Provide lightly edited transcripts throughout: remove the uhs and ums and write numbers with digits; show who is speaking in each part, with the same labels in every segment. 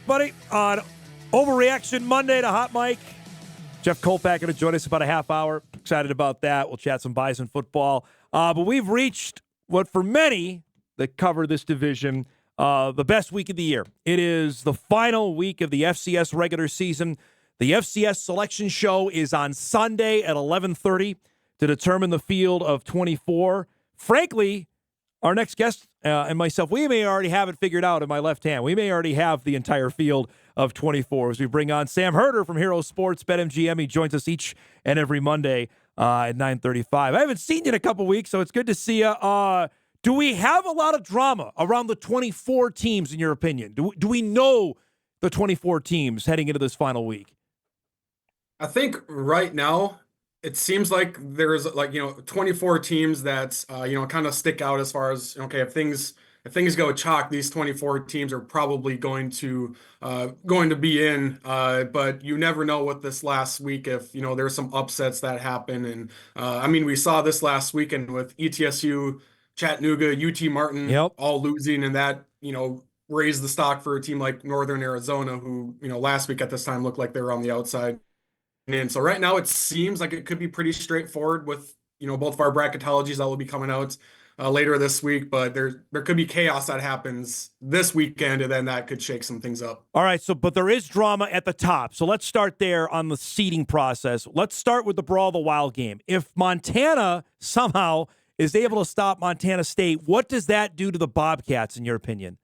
Speaker 1: buddy, on Overreaction Monday to Hot Mike. Jeff Kolpak going to join us about a half hour. Excited about that. We'll chat some Bison football. But we've reached what, for many that cover this division, the best week of the year. It is the final week of the FCS regular season. The FCS selection show is on Sunday at 11:30 to determine the field of 24. Frankly, our next guest and myself, we may already have it figured out in my left hand. We may already have the entire field of 24 as we bring on Sam Herder from Hero Sports, BetMGM. He joins us each and every Monday at 9:35. I haven't seen you in a couple weeks, so it's good to see you. Do we have a lot of drama around the 24 teams, in your opinion? Do we know the 24 teams heading into this final week?
Speaker 2: I think right now it seems like there's 24 teams that kind of stick out as far as, okay, if things go chalk, these 24 teams are probably going to be in, but you never know what this last week if there's some upsets that happen. And we saw this last weekend with ETSU, Chattanooga, UT Martin, all losing, and that raised the stock for a team like Northern Arizona, who last week at this time looked like they were on the outside. And so right now it seems like it could be pretty straightforward with both of our bracketologies that will be coming out later this week, but there could be chaos that happens this weekend, and then that could shake some things up.
Speaker 1: All right, but there is drama at the top. So let's start there on the seeding process. Let's start with the Brawl of the Wild game. If Montana somehow is able to stop Montana State, what does that do to the Bobcats, in your opinion?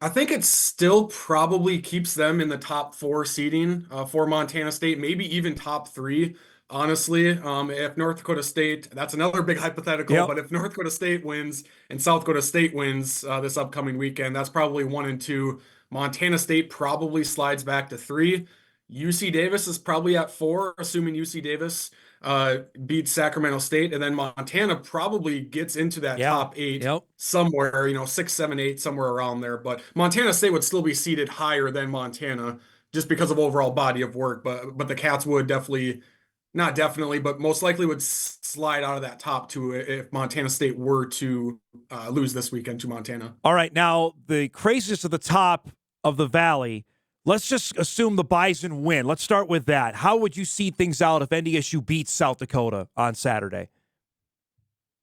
Speaker 2: I think it still probably keeps them in the top 4 seeding for Montana State, maybe even top 3. Honestly, if North Dakota State, that's another big hypothetical, but if North Dakota State wins and South Dakota State wins this upcoming weekend, that's probably 1 and 2. Montana State probably slides back to 3. UC Davis is probably at 4, assuming UC Davis beats Sacramento State, and then Montana probably gets into that top 8 somewhere, 6, 7, 8, somewhere around there. But Montana State would still be seated higher than Montana just because of overall body of work. But the Cats would not definitely, but most likely would slide out of that top 2 if Montana State were to lose this weekend to Montana.
Speaker 1: All right, now the craziest at the top of the valley. Let's just assume the Bison win. Let's start with that. How would you see things out if NDSU beats South Dakota on Saturday?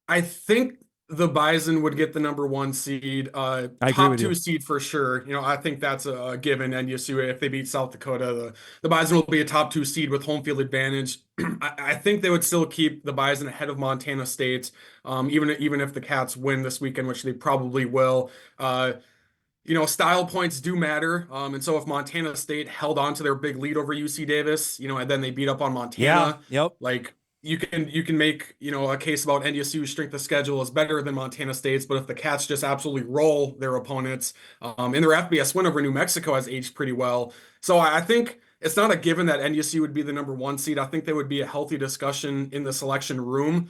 Speaker 2: I think the Bison would get the number 1 seed, top 2 seed for sure. I think that's a given. NDSU, if they beat South Dakota, the Bison will be a top 2 seed with home field advantage. I think they would still keep the Bison ahead of Montana State, even if the Cats win this weekend, which they probably will. Style points do matter. And so if Montana State held on to their big lead over UC Davis, and then they beat up on Montana, you can make, a case about NDSU's strength of schedule is better than Montana State's, but if the Cats just absolutely roll their opponents, and their FBS win over New Mexico has aged pretty well. So I think it's not a given that NDSU would be the number 1 seed. I think there would be a healthy discussion in the selection room.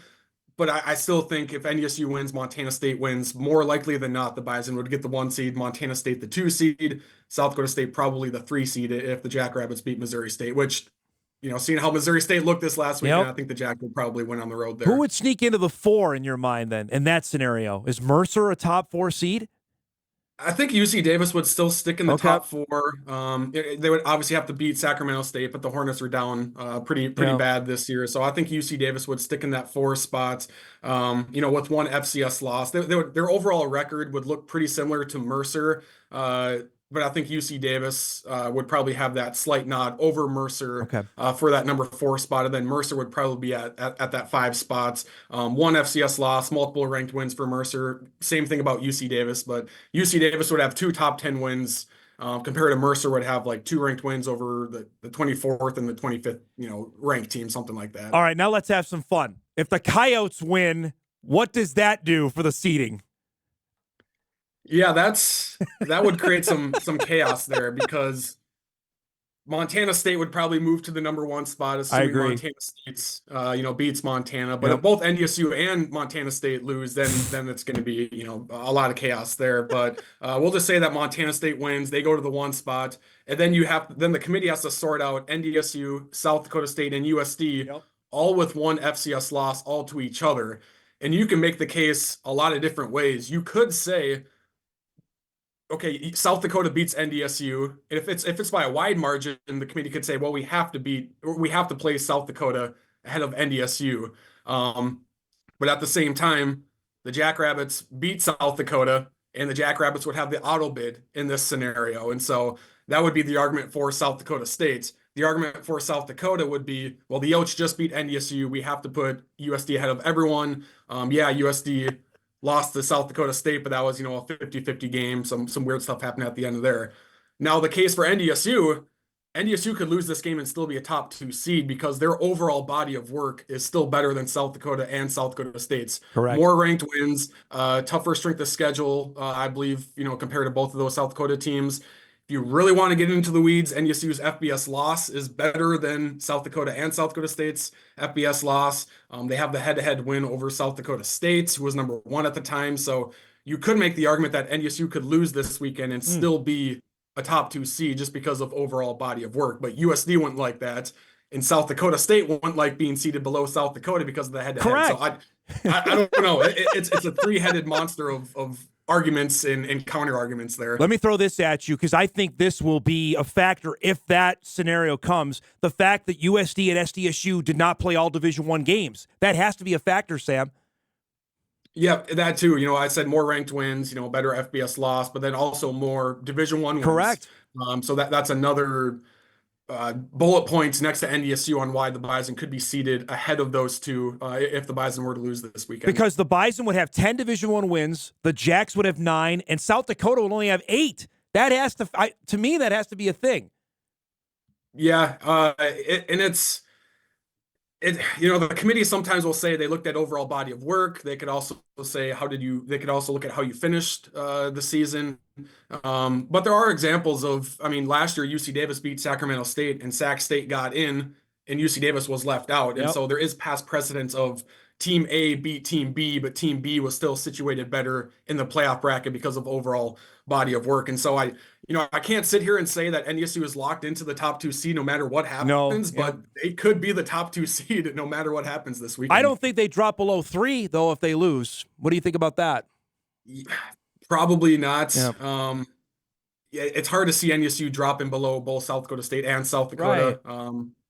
Speaker 2: But I still think if NDSU wins, Montana State wins, more likely than not, the Bison would get the 1 seed, Montana State the 2 seed, South Dakota State probably the 3 seed if the Jackrabbits beat Missouri State, which, seeing how Missouri State looked this last weekend, I think the Jack would probably win on the road there.
Speaker 1: Who would sneak into the 4 in your mind then, in that scenario? Is Mercer a top 4 seed?
Speaker 2: I think UC Davis would still stick in the top 4. They would obviously have to beat Sacramento State, but the Hornets are down pretty bad this year. So I think UC Davis would stick in that 4 spot, with 1 FCS loss. Their overall record would look pretty similar to Mercer, but I think UC Davis would probably have that slight nod over Mercer for that number 4 spot, and then Mercer would probably be at that 5 spots. 1 FCS loss, multiple ranked wins for Mercer. Same thing about UC Davis, but UC Davis would have 2 top 10 wins compared to Mercer would have 2 ranked wins over the 24th and the 25th, ranked team, something like that.
Speaker 1: All right, now let's have some fun. If the Coyotes win, what does that do for the seeding?
Speaker 2: Yeah, that would create some chaos there because Montana State would probably move to the number 1 spot, assuming Montana State's beats Montana. But if both NDSU and Montana State lose, then it's going to be a lot of chaos there. But we'll just say that Montana State wins, they go to the 1 spot, and then the committee has to sort out NDSU, South Dakota State, and USD, all with 1 FCS loss, all to each other. And you can make the case a lot of different ways. You could say okay, South Dakota beats NDSU. If it's by a wide margin, the committee could say, well, we have to play South Dakota ahead of NDSU. Um, but at the same time, the Jackrabbits beat South Dakota, and the Jackrabbits would have the auto bid in this scenario. And so that would be the argument for South Dakota State. The argument for South Dakota would be, well, the Yotes just beat NDSU. We have to put USD ahead of everyone. Yeah, USD lost to South Dakota State, but that was, a 50-50 game. Some weird stuff happened at the end of there. Now, the case for NDSU could lose this game and still be a top 2 seed because their overall body of work is still better than South Dakota and South Dakota State's.
Speaker 1: Correct.
Speaker 2: More ranked wins, tougher strength of schedule, I believe, compared to both of those South Dakota teams. If you really want to get into the weeds, NDSU's FBS loss is better than South Dakota and South Dakota State's FBS loss. They have the head-to-head win over South Dakota State, who was number 1 at the time. So you could make the argument that NDSU could lose this weekend and still be a top 2 seed just because of overall body of work. But USD wouldn't like that. And South Dakota State wouldn't like being seated below South Dakota because of the head-to-head.
Speaker 1: Correct.
Speaker 2: So I don't know. It's a 3-headed monster of arguments and counter arguments there.
Speaker 1: Let me throw this at you because I think this will be a factor if that scenario comes. The fact that USD and SDSU did not play all Division I games. That has to be a factor, Sam.
Speaker 2: Yeah, that too. I said more ranked wins, better FBS loss, but then also more Division I wins.
Speaker 1: Correct.
Speaker 2: So that's another bullet points next to NDSU on why the Bison could be seated ahead of those two if the Bison were to lose this weekend.
Speaker 1: Because the Bison would have 10 Division I wins, the Jacks would have 9, and South Dakota would only have 8. That has to me, that has to be a thing.
Speaker 2: Yeah, the committee sometimes will say they looked at overall body of work. They could also say they could also look at how you finished the season. But there are examples of, last year UC Davis beat Sacramento State and Sac State got in and UC Davis was left out. And so there is past precedence of Team A beat Team B, but Team B was still situated better in the playoff bracket because of overall body of work. And so I can't sit here and say that NDSU is locked into the top 2 seed no matter what happens, but they could be the top 2 seed no matter what happens this weekend.
Speaker 1: I don't think they drop below 3, though, if they lose. What do you think about that?
Speaker 2: Probably not. Yeah. It's hard to see NDSU dropping below both South Dakota State and South Dakota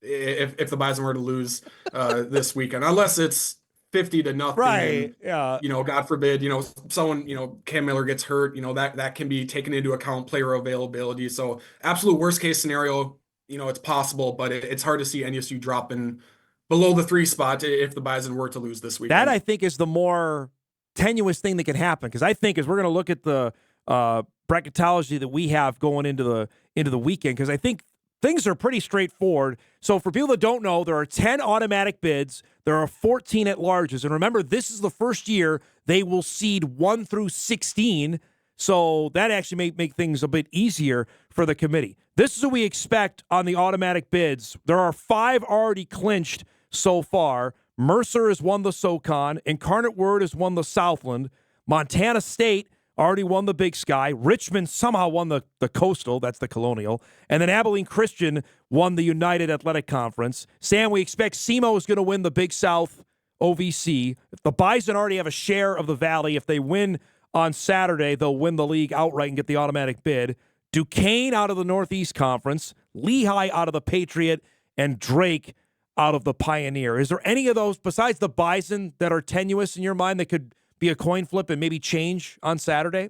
Speaker 2: if the Bison were to lose this weekend, unless it's 50-0.
Speaker 1: Right. Yeah.
Speaker 2: God forbid, someone, Cam Miller gets hurt, that can be taken into account, player availability. So absolute worst case scenario, it's possible, but it's hard to see NDSU dropping below the 3 spot if the Bison were to lose this weekend.
Speaker 1: That I think is the more tenuous thing that can happen, because I think as we're going to look at the bracketology that we have going into the weekend, because I think things are pretty straightforward. So for people that don't know, there are 10 automatic bids. There are 14 at-larges. And remember, this is the first year they will seed 1 through 16. So that actually may make things a bit easier for the committee. This is what we expect on the automatic bids. There are 5 already clinched so far. Mercer has won the SoCon. Incarnate Word has won the Southland. Montana State already won the Big Sky. Richmond somehow won the Coastal. That's the Colonial. And then Abilene Christian won the United Athletic Conference. Sam, we expect SEMO is going to win the Big South OVC. The Bison already have a share of the Valley. If they win on Saturday, they'll win the league outright and get the automatic bid. Duquesne out of the Northeast Conference. Lehigh out of the Patriot. And Drake out of the Pioneer. Is there any of those, besides the Bison, that are tenuous in your mind that could be a coin flip and maybe change on Saturday?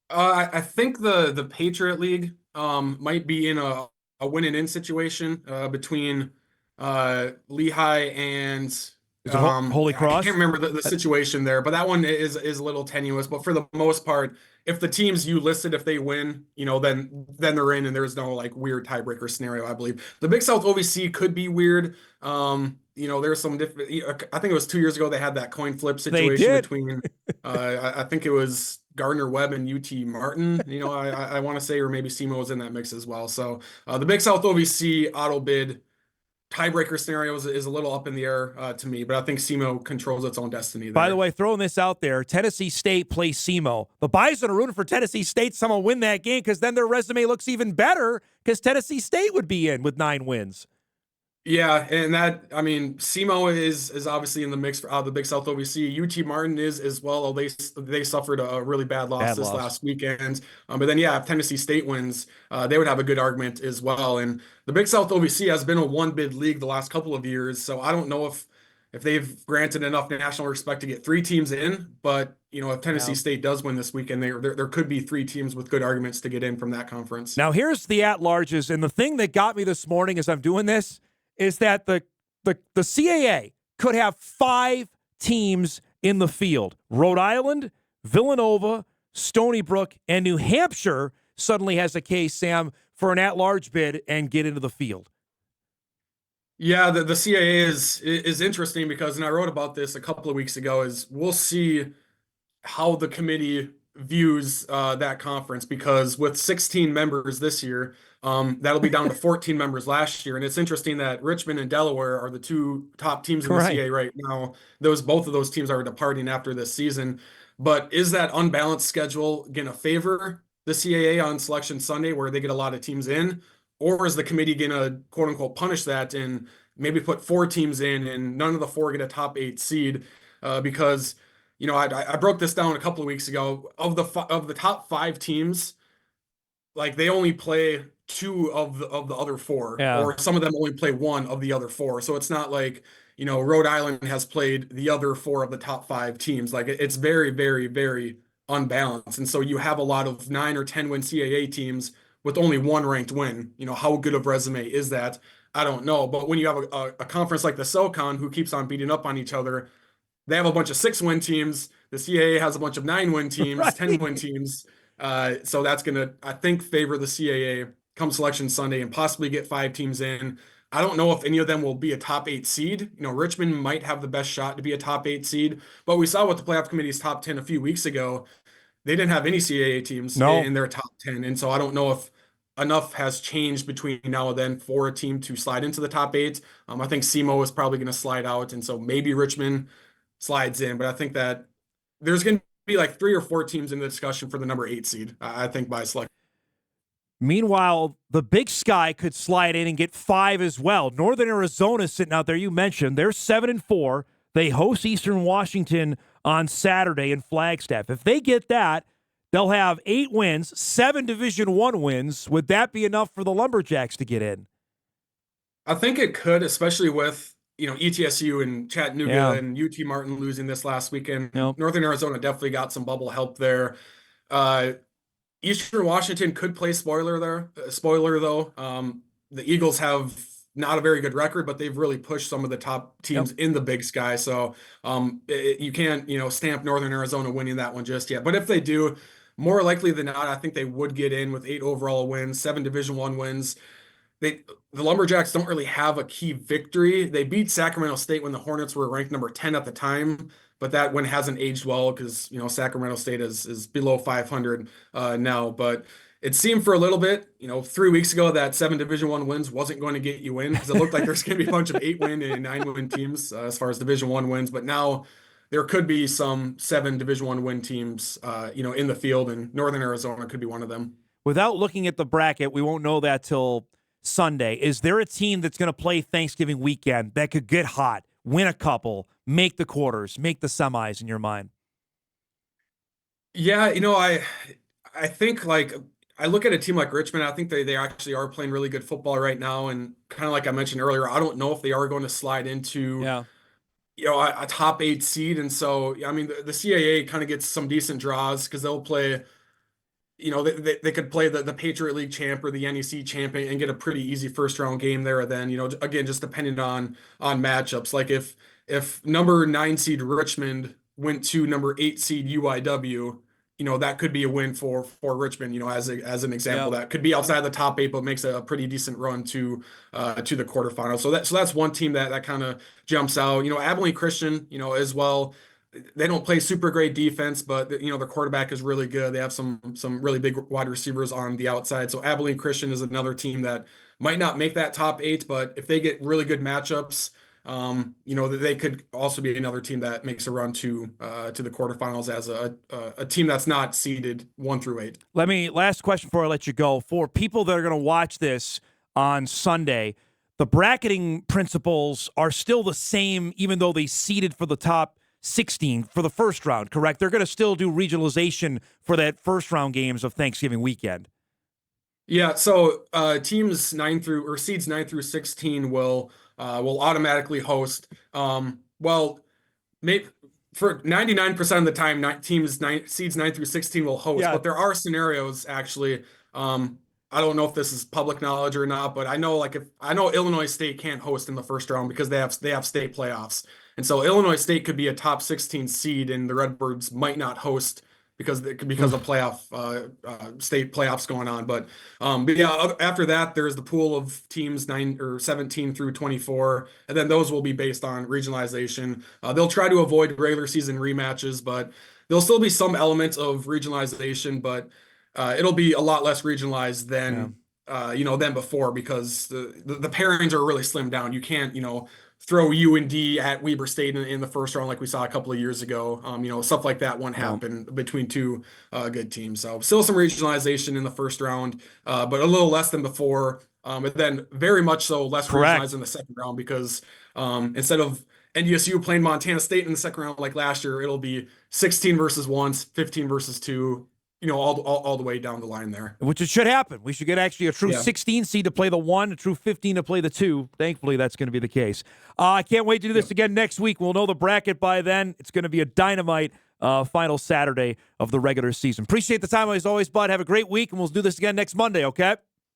Speaker 2: I think the Patriot League might be in a win and in situation between Lehigh and
Speaker 1: Holy Cross.
Speaker 2: I can't remember the situation there, but that one is a little tenuous. But for the most part, if the teams you listed, if they win, then they're in, and there's no weird tiebreaker scenario. I believe the Big South OVC could be weird. There's some different. I think it was 2 years ago they had that coin flip situation between. I think it was Gardner Webb and UT Martin. I want to say, or maybe SEMO was in that mix as well. So the Big South OVC auto bid tiebreaker scenario is a little up in the air to me, but I think SEMO controls its own destiny there.
Speaker 1: By the way, throwing this out there, Tennessee State plays SEMO. The Bison are rooting for Tennessee State somehow win that game because then their resume looks even better because Tennessee State would be in with 9 wins.
Speaker 2: Yeah, and that I mean, SEMO is obviously in the mix for the Big South OVC. UT Martin is as well. They suffered a really bad loss
Speaker 1: Bad
Speaker 2: this
Speaker 1: loss.
Speaker 2: last weekend. But then yeah, if Tennessee State wins, they would have a good argument as well. And the Big South OVC has been a one bid league the last couple of years, so I don't know if they've granted enough national respect to get three teams in. But if Tennessee
Speaker 1: Yeah.
Speaker 2: State does win this weekend, there could be three teams with good arguments to get in from that conference.
Speaker 1: Now here's the at-larges, and the thing that got me this morning as I'm doing this is that the CAA could have 5 teams in the field. Rhode Island, Villanova, Stony Brook, and New Hampshire suddenly has a case, Sam, for an at-large bid and get into the field.
Speaker 2: Yeah, the CAA is interesting because, and I wrote about this a couple of weeks ago, is we'll see how the committee views that conference because with 16 members this year, that'll be down to 14 members last year. And it's interesting that Richmond and Delaware are the two top teams in the
Speaker 1: Right.
Speaker 2: CAA right now. Both of those teams are departing after this season. But is that unbalanced schedule going to favor the CAA on Selection Sunday where they get a lot of teams in? Or is the committee going to quote unquote punish that and maybe put 4 teams in and none of the 4 get a top 8 seed? Because I broke this down a couple of weeks ago. Of the top 5 teams, like they only play 2 of the other 4,
Speaker 1: Yeah.
Speaker 2: or some of them only play 1 of the other 4. So it's not like Rhode Island has played the other 4 of the top 5 teams. Like it's very, very, very unbalanced, and so you have a lot of 9 or 10 win CAA teams with only 1 ranked win. How good of resume is that? I don't know, but when you have a conference like the SoCon who keeps on beating up on each other, they have a bunch of 6-win teams. The CAA has a bunch of 9-win teams,
Speaker 1: Right.
Speaker 2: 10-win teams. So that's going to, I think, favor the CAA come Selection Sunday and possibly get 5 teams in. I don't know if any of them will be a top 8 seed. Richmond might have the best shot to be a top 8 seed, but we saw with the playoff committee's top 10 a few weeks ago, they didn't have any CAA teams
Speaker 1: No.
Speaker 2: in their top 10. And so I don't know if enough has changed between now and then for a team to slide into the top 8. I think SEMO is probably going to slide out. And so maybe Richmond slides in, but I think that there's going to be like 3 or 4 teams in the discussion for the number 8 seed, I think, by select.
Speaker 1: Meanwhile, the Big Sky could slide in and get 5 as well. Northern Arizona sitting out there, you mentioned, they're 7-4. They host Eastern Washington on Saturday in Flagstaff. If they get that, they'll have 8 wins, 7 Division I wins. Would that be enough for the Lumberjacks to get in?
Speaker 2: I think it could, especially with ETSU and Chattanooga and UT Martin losing this last weekend.
Speaker 1: Yep.
Speaker 2: Northern Arizona definitely got some bubble help there. Eastern Washington could play spoiler there. Spoiler though, the Eagles have not a very good record, but they've really pushed some of the top teams in the Big Sky. So you can't stamp Northern Arizona winning that one just yet. But if they do, more likely than not, I think they would get in with 8 overall wins, 7 Division I wins. The Lumberjacks don't really have a key victory. They beat Sacramento State when the Hornets were ranked number 10 at the time, but that one hasn't aged well because Sacramento State is below 500 now. But it seemed for a little bit, 3 weeks ago, that 7 Division I wins wasn't going to get you in because it looked like there's going to be a bunch of 8-win and 9-win teams as far as Division I wins. But now there could be some 7 Division I win teams, in the field, and Northern Arizona could be one of them.
Speaker 1: Without looking at the bracket, we won't know that till Sunday. Is there a team that's going to play Thanksgiving weekend that could get hot, win a couple, make the quarters, make the semis in your mind?
Speaker 2: Yeah, I think like I look at a team like Richmond, I think they actually are playing really good football right now. And kind of like I mentioned earlier, I don't know if they are going to slide into a top 8 seed. And so, I mean, the CAA kind of gets some decent draws because they'll play they could play the Patriot League champ or the NEC champ and get a pretty easy first round game there. And then, again, just depending on matchups. Like if number 9 seed Richmond went to number 8 seed UIW, that could be a win for Richmond, as an example. That could be outside the top 8, but makes a pretty decent run to the quarterfinals. So that's one team that kind of jumps out. Abilene Christian, as well. They don't play super great defense, but their quarterback is really good. They have some really big wide receivers on the outside. So Abilene Christian is another team that might not make that top 8, but if they get really good matchups, they could also be another team that makes a run to the quarterfinals as a team that's not seeded 1 through 8.
Speaker 1: Last question before I let you go. For people that are going to watch this on Sunday, the bracketing principles are still the same, even though they seeded for the top 16 for the first round, correct? They're going to still do regionalization for that first round games of Thanksgiving weekend.
Speaker 2: Yeah, so seeds 9 through 16 will automatically host. Maybe for 99% of the time, seeds 9 through 16 will host,
Speaker 1: Yeah.
Speaker 2: but there are scenarios actually. I don't know if this is public knowledge or not, but I know if I know Illinois State can't host in the first round because they have state playoffs. And so Illinois State could be a top 16 seed and the Redbirds might not host because of playoff state playoffs going on. But yeah, after that there's the pool of teams 9 or 17 through 24, and then those will be based on regionalization. They'll try to avoid regular season rematches, but there'll still be some elements of regionalization, but it'll be a lot less regionalized than than before because the pairings are really slimmed down. You can't throw UND at Weber State in the first round like we saw a couple of years ago. Stuff like that won't happen between two good teams. So still some regionalization in the first round, but a little less than before. And then very much so less regionalized in the second round because instead of NDSU playing Montana State in the second round like last year, it'll be 16 versus 1, 15 versus 2. All the way down the line there.
Speaker 1: Which it should happen. We should get actually a true 16 seed to play the 1, a true 15 to play the 2. Thankfully, that's going to be the case. I can't wait to do this again next week. We'll know the bracket by then. It's going to be a dynamite final Saturday of the regular season. Appreciate the time as always, bud. Have a great week, and we'll do this again next Monday, okay?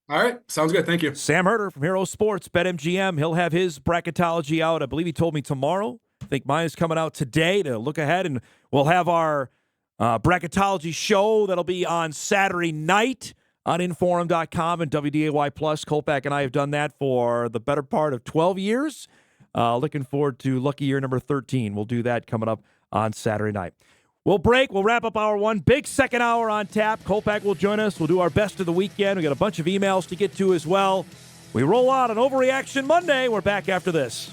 Speaker 2: All right. Sounds good. Thank you.
Speaker 1: Sam Herder from Hero Sports, BetMGM. He'll have his bracketology out. I believe he told me tomorrow. I think mine is coming out today to look ahead, and we'll have our bracketology show that'll be on Saturday night on Inforum.com and WDAY Plus. Kolpak and I have done that for the better part of 12 years. Looking forward to lucky year number 13. We'll do that coming up on Saturday night. We'll break. We'll wrap up hour 1. Big second hour on tap. Kolpak will join us. We'll do our best of the weekend. We got a bunch of emails to get to as well. We roll out on Overreaction Monday. We're back after this.